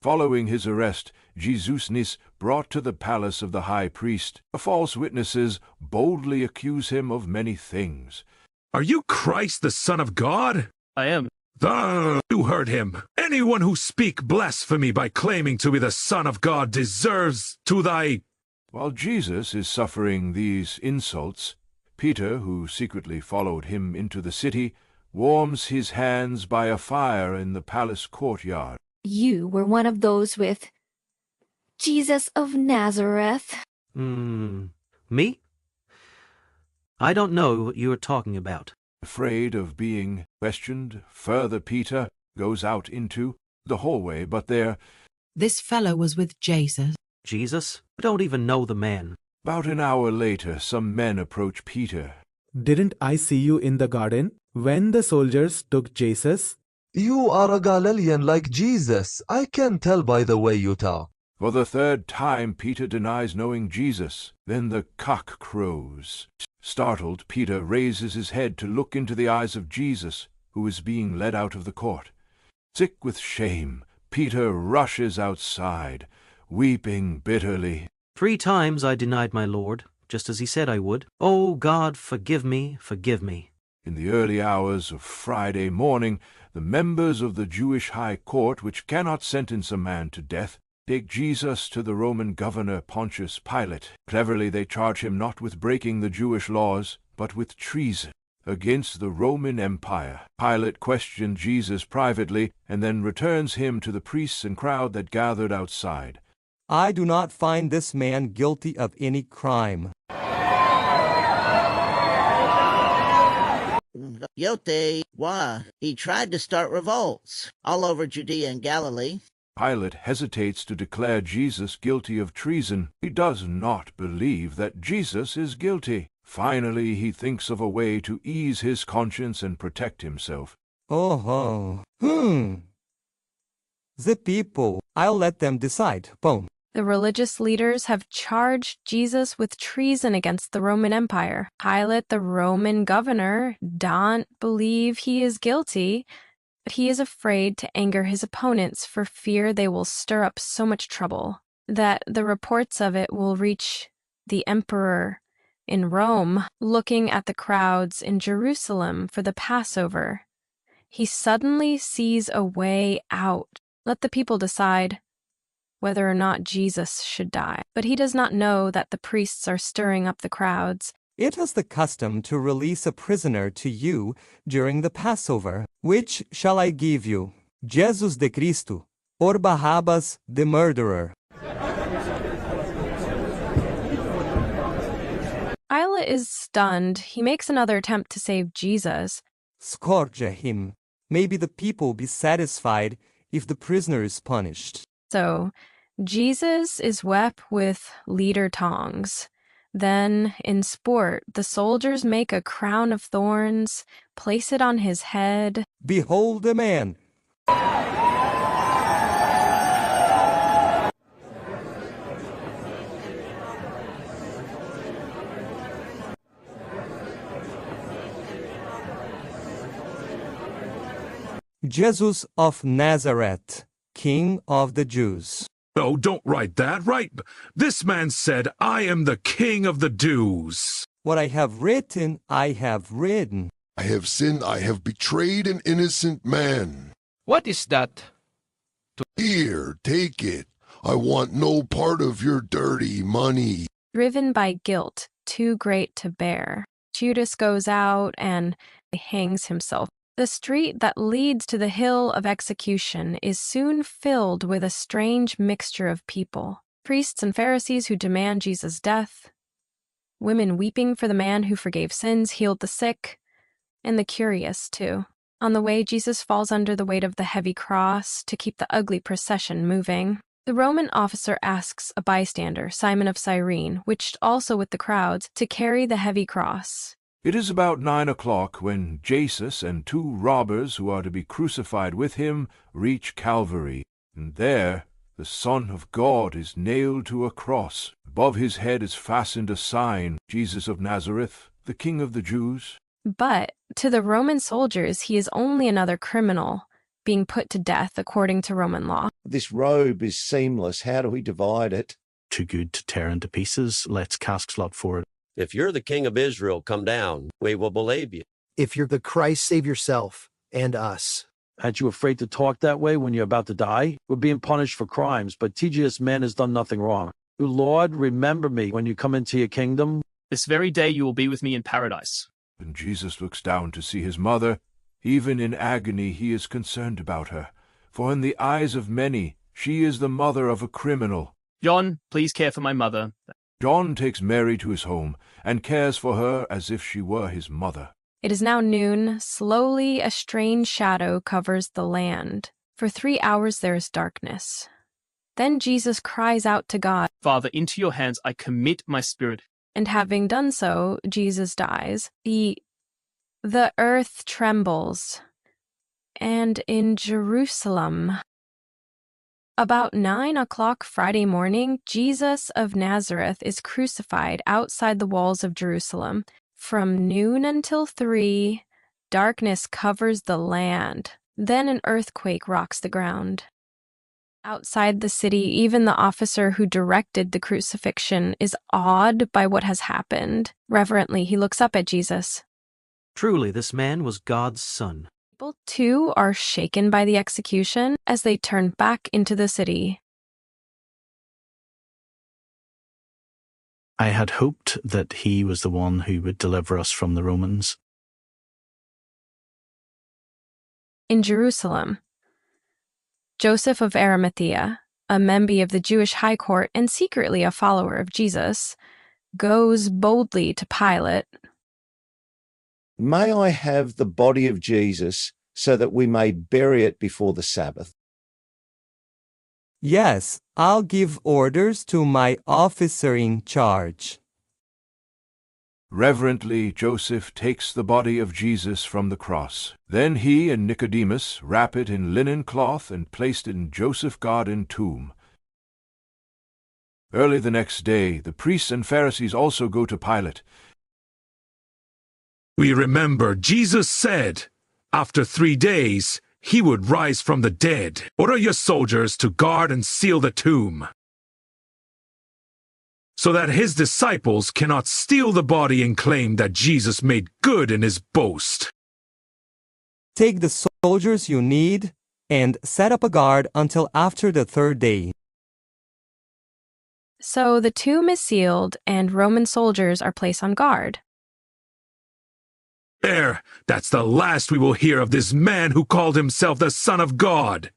Following his arrest, Jesus is brought to the palace of the high priest. False witnesses boldly accuse him of many things. Are you Christ, the Son of God? I am. You heard him. Anyone who speak blasphemy by claiming to be the Son of God deserves to die. While Jesus is suffering these insults, Peter, who secretly followed him into the city, warms his hands by a fire in the palace courtyard. You were one of those with Jesus of Nazareth. Me? I don't know what you are talking about. Afraid of being questioned, further Peter goes out into the hallway, but there... This fellow was with Jesus. Jesus? I don't even know the man. About an hour later, some men approach Peter. Didn't I see you in the garden when the soldiers took Jesus? You are a Galilean like Jesus. I can tell by the way you talk. For the third time, Peter denies knowing Jesus. Then the cock crows. Startled, Peter raises his head to look into the eyes of Jesus, who is being led out of the court. Sick with shame, Peter rushes outside, weeping bitterly. 3 times I denied my Lord, just as he said I would. Oh, God, forgive me, forgive me. In the early hours of Friday morning, the members of the Jewish High Court, which cannot sentence a man to death, take Jesus to the Roman governor Pontius Pilate. Cleverly they charge him not with breaking the Jewish laws, but with treason against the Roman Empire. Pilate questioned Jesus privately, and then returns him to the priests and crowd that gathered outside. I do not find this man guilty of any crime. Guilty? Why? He tried to start revolts all over Judea and Galilee. Pilate hesitates to declare Jesus guilty of treason. He does not believe that Jesus is guilty. Finally, he thinks of a way to ease his conscience and protect himself. The people, I'll let them decide. Boom. The religious leaders have charged Jesus with treason against the Roman Empire. Pilate, the Roman governor, don't believe he is guilty, but he is afraid to anger his opponents for fear they will stir up so much trouble that the reports of it will reach the emperor in Rome. Looking at the crowds in Jerusalem for the Passover, he suddenly sees a way out. Let the people decide whether or not Jesus should die. But he does not know that the priests are stirring up the crowds. It is the custom to release a prisoner to you during the Passover. Which shall I give you, Jesus de Cristo, or Barabbas the murderer? Pilate is stunned. He makes another attempt to save Jesus. Scourge him. Maybe the people be satisfied if the prisoner is punished. So, Jesus is whipped with leader tongs. Then, in sport, the soldiers make a crown of thorns, place it on his head. Behold the man! Jesus of Nazareth, King of the Jews. No, don't write that. Write, this man said, I am the King of the Jews. What I have written, I have written. I have sinned, I have betrayed an innocent man. What is that? Here, take it. I want no part of your dirty money. Driven by guilt, too great to bear, Judas goes out and hangs himself. The street that leads to the hill of execution is soon filled with a strange mixture of people. Priests and Pharisees who demand Jesus' death, women weeping for the man who forgave sins, healed the sick, and the curious, too. On the way, Jesus falls under the weight of the heavy cross to keep the ugly procession moving. The Roman officer asks a bystander, Simon of Cyrene, which also with the crowds, to carry the heavy cross. It is about 9 o'clock when Jesus and 2 robbers who are to be crucified with him reach Calvary, and there the Son of God is nailed to a cross. Above his head is fastened a sign, Jesus of Nazareth, the King of the Jews. But to the Roman soldiers he is only another criminal, being put to death according to Roman law. This robe is seamless. How do we divide it? Too good to tear into pieces. Let's cast slot for it. If you're the king of Israel, come down. We will believe you. If you're the Christ, save yourself and us. Aren't you afraid to talk that way when you're about to die? We're being punished for crimes, but TGS man has done nothing wrong. Lord, remember me when you come into your kingdom. This very day you will be with me in paradise. When Jesus looks down to see his mother, even in agony he is concerned about her, for in the eyes of many she is the mother of a criminal. John, please care for my mother. John takes Mary to his home and cares for her as if she were his mother. It is now noon. Slowly a strange shadow covers the land. For 3 hours there is darkness. Then Jesus cries out to God, Father, into your hands I commit my spirit. And having done so, Jesus dies. The earth trembles. And in Jerusalem, about 9 o'clock Friday morning, Jesus of Nazareth is crucified outside the walls of Jerusalem. From noon until 3, darkness covers the land. Then an earthquake rocks the ground. Outside the city, even the officer who directed the crucifixion is awed by what has happened. Reverently, he looks up at Jesus. Truly, this man was God's son. People, too, are shaken by the execution as they turn back into the city. I had hoped that he was the one who would deliver us from the Romans. In Jerusalem, Joseph of Arimathea, a member of the Jewish high court and secretly a follower of Jesus, goes boldly to Pilate. May I have the body of Jesus so that we may bury it before the Sabbath? Yes, I'll give orders to my officer in charge. Reverently, Joseph takes the body of Jesus from the cross. Then he and Nicodemus wrap it in linen cloth and placed it in Joseph's garden tomb. Early the next day, the priests and Pharisees also go to Pilate. We remember Jesus said, after 3 days, he would rise from the dead. Order your soldiers to guard and seal the tomb, so that his disciples cannot steal the body and claim that Jesus made good in his boast. Take the soldiers you need and set up a guard until after the 3rd day. So the tomb is sealed and Roman soldiers are placed on guard. There, that's the last we will hear of this man who called himself the Son of God.